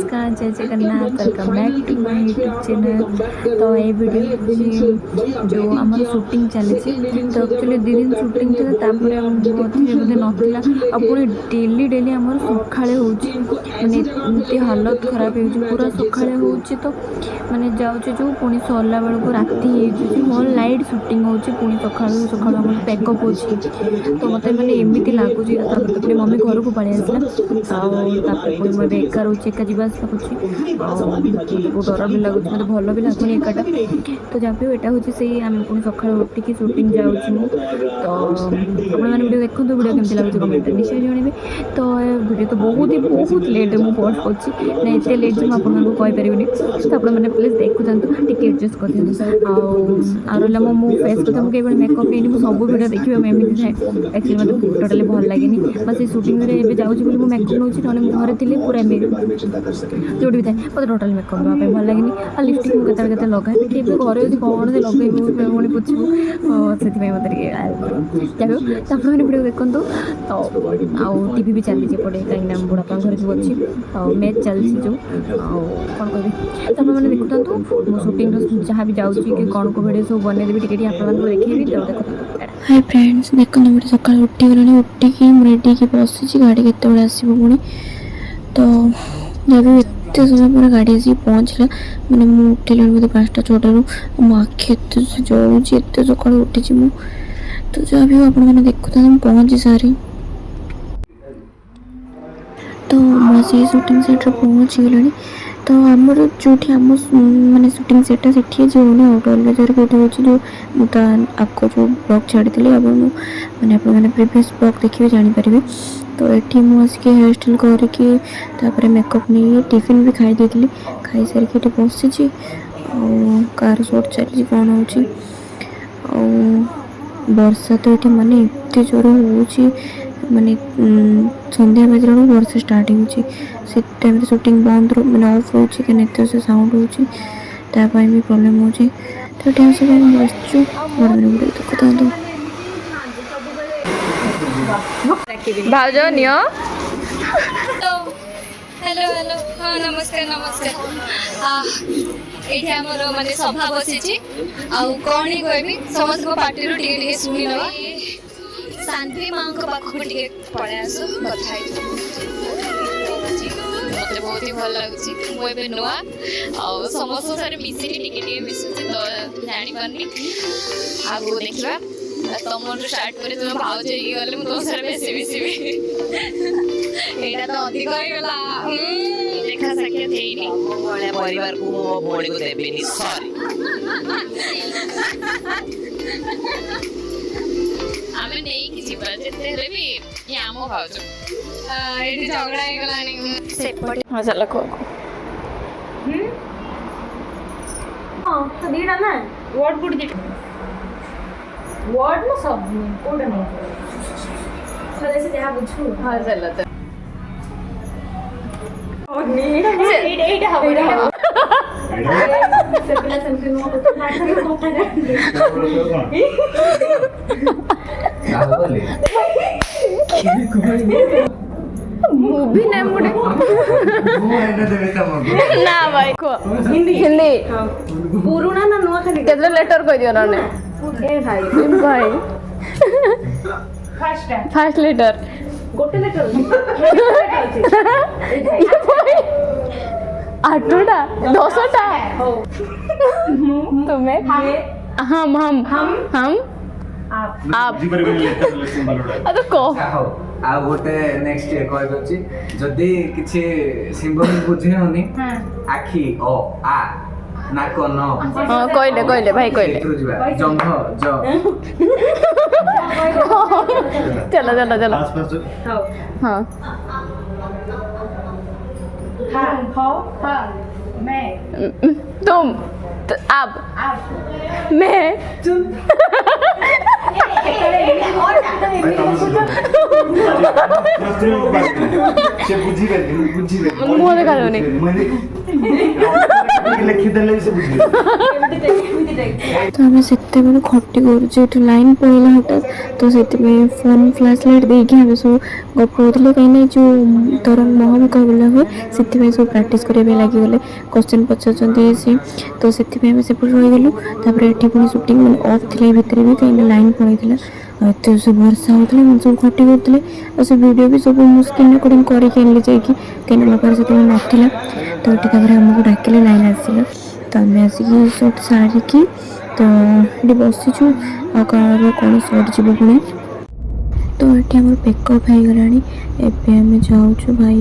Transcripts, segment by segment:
नमस्कार, जय Jagannath, welcome back to my YouTube channel. तो ये वीडियो जो आम शूटिंग चली तो एक्चुअली 2 दिन शूटिंग थी बोधे नाला पुणी डेली डेली आम सका माने एमती हालत खराब हो पूरा सका हो तो माने जाऊँ जो पुणी सरला बेलू राति होल नाइट शूटिंग हो सका सका पैकअप हो तो मतलब मैंने एमती लगुच मम्मी घर को पलि आसला पुणी मुझे एका रोचे एका जावास डर भी लगुच मतलब भल भी लगुनि एकाटा तो जहाँ भी यहाँ हूँ से आम पुणी सका उठिकी शूटिंग जाऊँ तो आपने वीडियो देखो वीडियो केमती लगुच कमेंट निश्चय जनइबे। तो वीडियो तो बहुत लेट मुझे पोस्ट कर एत लेट जो मुझे कहीपरि तो आपने प्लीज देखु टे एडजस्ट कर दिखाँ मो फेस कथा मुझे मेकअप नहीं सब वीडियो देखिए एमती थाए एक्चुअली मतलब टोटाली भल लगे बस शूटिंग में जाऊँगी मेकअप नौ ना घरे थी पूरा जो भी थाए मतलब टोटाल मेकअप नापी भल लगे और लिपस्टिक मुझे केते लगाए कि घरे अच्छी कौन से लगे पुणी पोछू से मतलब जहाँ मैंने वीडियो देखु तो आउ टीवी भी चली पड़े कहीं बुढ़ापा घर जो अच्छी मैच चलती जो कौन कह तो मैंने देखुँ मो शूटिंग जहाँ भी जाऊँगी कि कौन को वीडियो सब बनईदेवी टी आप देखी तो देखो। हाय फ्रेंड्स देखो मुझे सका उठी गला उठिकी रेडी की बसी गाड़ी केत आसो पुणी तो जब एत समय पर गाड़ी आस पहुँचला मैंने मुझे उठेल बोधे 5टा 6टारू मो आखि एत जलूची एत सका उठी मु तो जहाँ भी आपने देखुता मुझे पहुँची सारी तो मुझे शूटिंग सेट्रे पहुँची गला तो आमर जो आम माने शूटिंग सेटा से जो आउट अलग जगह कौटे हो जो मुझे आपको जो ब्लॉग छाड़ी मैंने आपने प्रीवियस ब्लॉग देखिए जानीपर तो ये मुझे हेयर स्टाइल करके मेकअप नहीं टिफिन भी खाई देती खाई सारिक ये बसी कार शूट चली कौन हो वर्षा तो ये माने एत जोर हो माने संध्या बजला वर्षा स्टार्ट हो टाइम शूटिंग बंद मैंने ऑफ रोचे कहीं एत से साउंड होपाई भी प्रोब्लेम हो तो ये सब बसचु देखता भाज नियो हेलो हेलो हाँ नमस्कार नमस्कार ये आमर माने सभा बसी कौन ही कहबी समस्त पार्टी टे शुणी ना शांति माँ पाखक टे पड़े आस कथा मत बहुत ही भल लगुच मुझे नुआ समस्त सारे मिसिकी मिसुची तो जापारे आगे देखा तुम स्टार्ट कर तुम भाज गले तुम सारे बेसी मिसबी यहाँ तो अधिक होगा देखा साक्षात है परिवार को मो भौणी को देबेनी सॉरी आमे नहीं किसी पर जितने हेले भी ये आमो भाउज एठी झगड़ा हे गलानी सेपट हाँ चल को हां तो दीना ना व्हाट गुड दी वर्ड ना सब कोड नहीं तो जैसे जहाँ बुझू हां चल तो और नीड एट हवा सेपिला सेंटर में तो नाटक होता है मूवी ना मुड़े ना भाई को हिंदी पुराना ना नुआ खाली केतला लेटर कह दियो ना ने ए भाई फर्स्ट लेटर गोटे लेटर आठटा 10टा तुम्हें हम आप तो कह आ गोटे नेक्स्ट कह दउची जदी किछि सिंबल बुझे होनी आखी ओ आ नाक न हां कहले भाई कहले जंघ ज चलो हाँ हाँ मैं तुम आप मैं मुँह देखा ଲେଖିଦେଲେ ସେ ବୁଝିବେ। ତ ଆମେ ସେତେବେଳେ ଖଟି କରୁଛୁ ଏଠି ଲାଇନ୍ ପଳେଇଲା ହଠାତ୍ ତ ସେଥିପାଇଁ ଫୋନ୍ ଫ୍ଲାସ୍ ଲାଇଟ୍ ଦେଇକି ଆମେ ସବୁ ଗପ ହେଉଥିଲେ କାହିଁକିନା ଯେଉଁ ତରଙ୍ଗ ମହାମୁକାବିଲା ହୁଏ ସେଥିପାଇଁ ସବୁ ପ୍ରାକ୍ଟିସ୍ କରିବା ପାଇଁ ଲାଗିଗଲେ କ୍ୱେଶ୍ଚନ୍ ପଚାରୁଛନ୍ତି ସେ ତ ସେଥିପାଇଁ ଆମେ ସେପଟେ ରହିଗଲୁ ତାପରେ ଏଠି ପୁଣି ସୁଟିଂ ମାନେ ଅଫ୍ ଥିଲା ଭିତରେ ବି କାହିଁକିନା ଲାଇନ୍ ପଳେଇଥିଲା ଆଉ ଏତେ ସବୁ ବର୍ଷା ହେଉଥିଲା ମାନେ ସବୁ ଖଟି କରୁଥିଲେ ଆଉ ସେ ଭିଡ଼ିଓ ବି ସବୁ ମୁଁ ସ୍କ୍ରିନ୍ ରେକର୍ଡ଼ିଂ କରିକି ଆଣିଲି ଯାଇକି କାହିଁକିନା ମୋ ପାଖରେ ସେତେବେଳେ ନଥିଲା ତ ଏଠି ତାପରେ ଆମକୁ ଡାକିଲେ ଲାଇନ୍ ଆସିଲା ତ ଆମେ ଆସିକି ସୁଟ୍ ସାରିକି ତ ଏଠି ବସିଛୁ ଆଉ କାହାର କ'ଣ ସଟ୍ ଯିବ ପୁଣି ତ ଏଠି ଆମର ପେକଅପ୍ ହେଇଗଲାଣି ଏବେ ଆମେ ଯାଉଛୁ ଭାଇ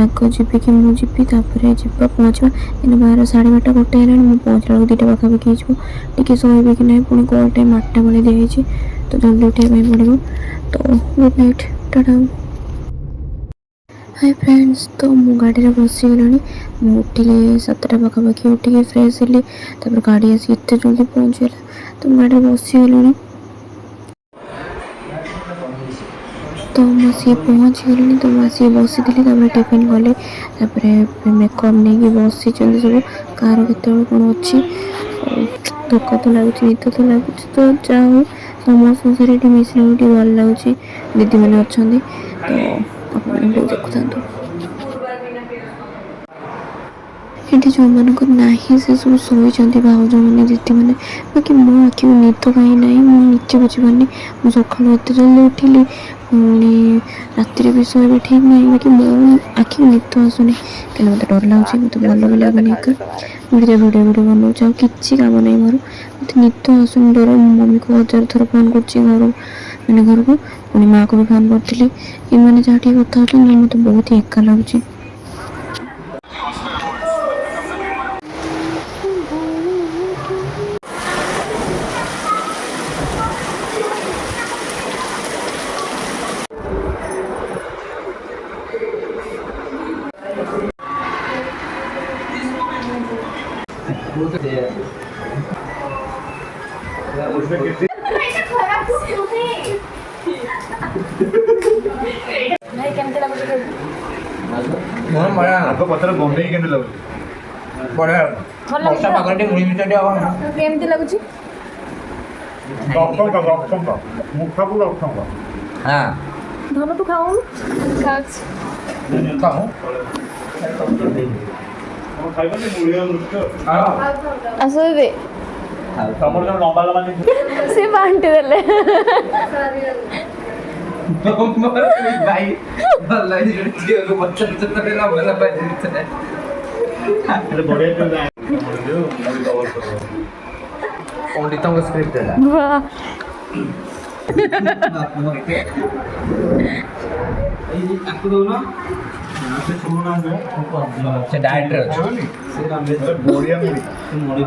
ଆଗ ଯିବି କି ମୁଁ ଯିବି ତାପରେ ଯିବା ପହଞ୍ଚିବା ଏଇନା 12:30 ଗୋଟେ ହେଲାଣି ମୁଁ ପହଞ୍ଚିଲା ବେଳକୁ 2ଟା ପାଖାପାଖି ହେଇଯିବ ଟିକେ ଶୋଇବି କି ନାହିଁ ପୁଣି କଲ୍ ଟାଇମ୍ 8ଟା ବେଳେ ଦିଆହେଇଛି ତ ଜଲ୍ଦି ଉଠିବା ପାଇଁ ପଡ଼ିବ ତ good night tata. Hi friends ତ ମୁଁ ଗାଡ଼ିରେ ବସିଗଲିଣି ମୁଁ ଉଠିଲି 7ଟା ପାଖାପାଖି ଉଠିକି ଫ୍ରେଶ୍ ହେଲି ତାପରେ ଗାଡ଼ି ଆସିକି ଏତେ ଜଲ୍ଦି ପହଞ୍ଚିଗଲା ତ ମୁଁ ଗାଡ଼ିରେ ବସିଗଲିଣି ତ ମୁଁ ଆସିକି ପହଞ୍ଚିଗଲିଣି ତ ମୁଁ ଆସିକି ବସିଥିଲି ତାପରେ ଟିଫିନ୍ କଲି ତାପରେ ମେକଅପ୍ ନେଇକି ବସିଛନ୍ତି ସବୁ କାହାର କେତେବେଳେ କ'ଣ ଅଛି ଧୋକା ତ ଲାଗୁଛି ନିଦ ତ ଲାଗୁଛି ତ ଯାହା ହଉ ସମସ୍ତଙ୍କ ସାଙ୍ଗରେ ଏଠି ମିଶିବାକୁ ଟିକେ ଭଲ ଲାଗୁଛି ଦିଦିମାନେ ଅଛନ୍ତି ତ ଆପଣମାନେ ଭିଡ଼ିଓ ଦେଖୁଥାନ୍ତୁ। ଏଠି ଯେଉଁମାନଙ୍କର ନାହିଁ ସେ ସବୁ ଶୋଇଛନ୍ତି ଭାଉଜମାନେ ଦିଦିମାନେ ବାକି ମୋ ଆଖିକୁ ନିଦ କାହିଁ ନାହିଁ ମୁଁ ନିଜେ ବୁଝିପାରୁନି ମୁଁ ସକାଳୁ ଏତେ ଜଲ୍ଦି ଉଠିଲି ପୁଣି ରାତିରେ ବି ଶୋଇବା ଠିକ୍ ନାହିଁ ବାକି ମୋ ଆଖିକୁ ନିଦ ଆସୁନି କାହିଁକିନା ମୋତେ ଡର ଲାଗୁଛି ମୋତେ ଭଲ ବି ଲାଗୁନି ଏକା ମୁଁ ଏଠି ଭିଡ଼ିଓ ବନାଉଛି ଆଉ କିଛି କାମ ନାହିଁ ମୋର ମୋତେ ନିଦ ଆସୁନି ଡର ମୁଁ ମମିକୁ 1000 ଥର ଫୋନ୍ କରୁଛି ଘରକୁ ପୁଣି ମାଆକୁ ବି ଫୋନ୍ କରିଥିଲି ଏମାନେ ଯାହା ଟିକେ କଥା ହେଉଛନ୍ତି ମୋତେ ବହୁତ ଏକା ଲାଗୁଛି। ଭାଇ କେମିତି ଲାଗୁଛି ଆଗ ପଥର ବମ୍ବେଇ କେମିତି ଲାଗୁଛି ବଢ଼ିଆ ବର୍ଷା ପାଗରେ ଟିକେ ମୁଢ଼ି ମିଠା ଟିକେ ହବ କେମିତି ଲାଗୁଛି ହଁ ଧନ ତୁ ଖାଉନୁ ଖାଉଛି ଖାଉ ଆସ ଦିଦି ସେ ବାଣ୍ଟି ଦେଲେ ଭାଇ ଭଲ ଝିଅକୁ ପଚାରୁଛନ୍ତି ପଣ୍ଡିତଙ୍କ ସ୍କ୍ରିପ୍ଟ ହେଲା ସେ ଡାଏଟ୍ରେ ଅଛି ବଢ଼ିଆ ମୁଢ଼ି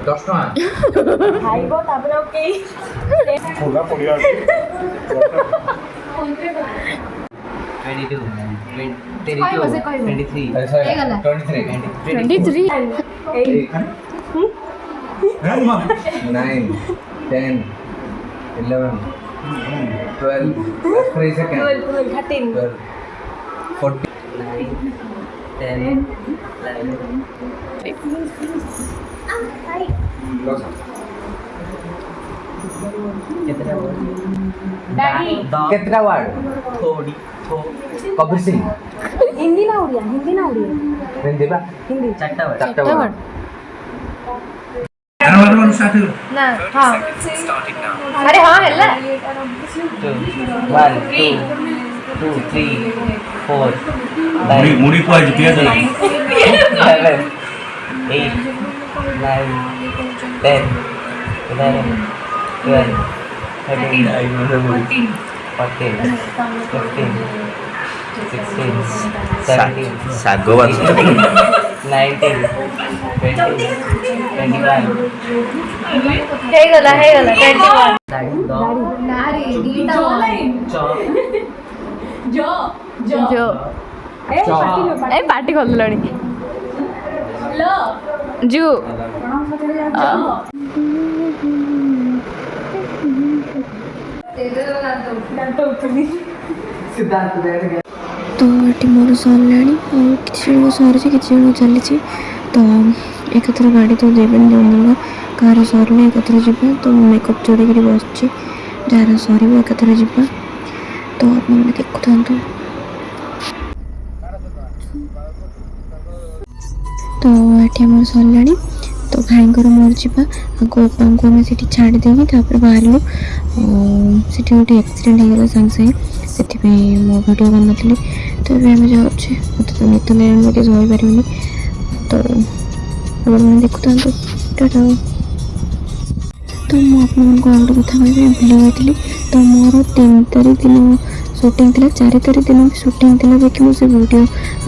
$10 ଖାଇବ ତାପରେ ଆଉ କେହି कितना वर्ड थोड़ी कबीर सिंह हिंदी ना उड़िया हिंदी बा हिंदी चारटा वर्ड ना हाँ अरे हाँ है ना 1 2 3 4 मुड़ी को आज दिया था 7 8 9 10 11 12 13 14 15 16 17 सागवान 19 20 21 हे गला 21 जो ए पार्टी खोल लड़ी जू सिद्धार्थ तो ये मोर सरला किसी जन सर किसी जन चली तो एक गाड़ी तो देवेन जन कार सरले एक जा तो मेकअप जोड़ी बस जार सर एक जा तो आप देखु था तो ये सरला तो भाई मोर जा गोपान को आम से छाड़ी देपर बाहर से गोटे एक्सीडेंट होगा सागे सागे से मो भिडियो कर नी तो ये आम जाऊे मत तो नित लगे मुझे सहीपर तो आप देखु था टाटा तो मुझे कथा कह भूल गई तो मोर 3 तारीख दिन शूटिंग थी 4 तारीख दिन भी शूटिंग थी देखिए मुझे वीडियो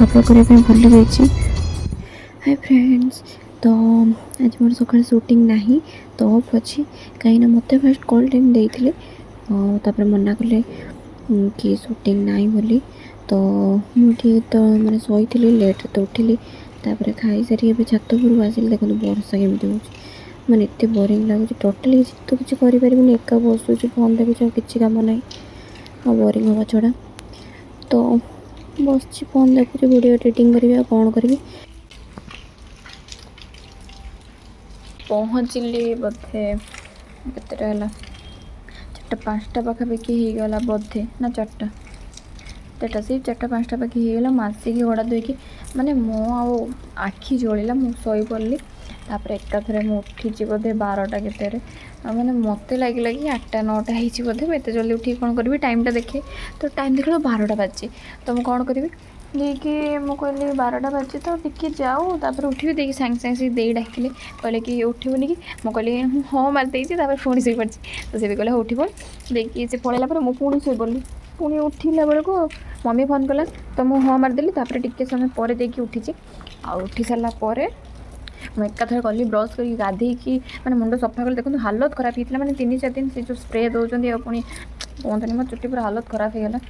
अपलोड करने भूल गई। हाय फ्रेंड्स तो आज मोर सकाल शूटिंग नहीं तो ऑफ अच्छी कहीं मत फास्ट कॉल टाइम देते तापर मना कले कि शूटिंग नहीं बोली तो मुझे तो मैंने शोई लेट तो उठिली तापर खाई सारी ए छात उपरକୁ आसिली देखो वर्षा केमी हो मैंने एत बोरिंग लगुच टोटाली तो किसी करें एका बसुच फोन देखुच किसी कम ना बोरिंग हवा छड़ा तो बस फोन देखुच वीडियो एडिटिंग करी कौन करी पहुँचली बोधे केतटा है 4टा 5टा पाखापाखि होगला बोधे ना 4टा से 4टा 5टा पाखि होगला मसिक गड़ा धोईकी माने मो आखि जलिला मु शई पड़ली तापर एकाथरे मु उठी बोधे 12टा केते मैंने मत लगे कि 8टा 9टा होती बोधे मुझे जल्दी उठी कौन करी टाइमटा देखे तो टाइम देख 12टा बाजी तो मुझे कौन करी देखिए मुझे 12टा बाजी तो टिके जाऊ तापर उठी देखिए सागे सागे दे डाकिले कहले कि उठबुनि कि मुझे हाँ मारिदे पुणी शोई पड़ी तो सी भी कहले उठ पड़ देखिए से पलैला मुझे पुणी शोई पड़ी पुणी उठला बेलू मम्मी फोन कला तो मुझे हाँ मारिदेली टिके समय पर देखिए उठी उठी सारापर मुझे एकाथर गली ब्रश कर गाधे मैंने मुंड सफा कल देखो हालत खराब होता मैंने 3-4 दिन से जो स्प्रे दौरान पुणी कहते मो चुट्टी पूरा हालत खराब होगला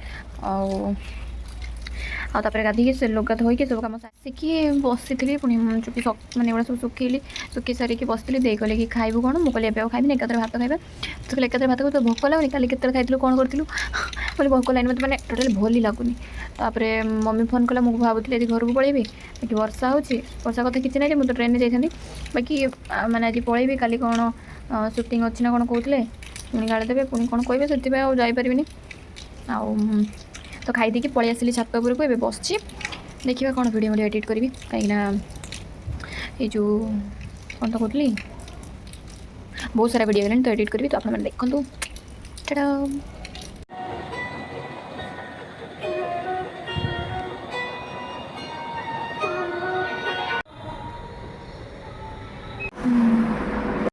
आपर गाधी से लुगा धोईकी सब कम आसिकी बसी पुणी चुपी मैंने एगुड़ा सब सुखैली सुखी सारिकी बसती दे कहले कि खाइबू कौन मुझे कहली खाइबी एकाथर भात खाइबा तो कहले एकाथर भात तो भोक लगुनि काली केते खाइलु कौन करूँ बोले भोक लाइन मत मैंने टोटाली भल ही लगुनि तापर मम्मी फोन कला मुझे भावुली आज घर को पलैबी बाकी वर्षा वर्षा कथा किसी ना मुझे ट्रेन जाती बाकी मैंने आज पलैबी काली कौन शूटिंग अच्छी ना कौन कहते पुणी गाड़ी देवे पुणी कौन कहे से जापरि तो खाई देकी पलि आसिली छात उपरको ए बस देखिए कौन वीडियो एडिट करी कहीं जो कौन तो कहती बहुत सारा वीडियो तो एडिट करी तो आप देखो टाटा।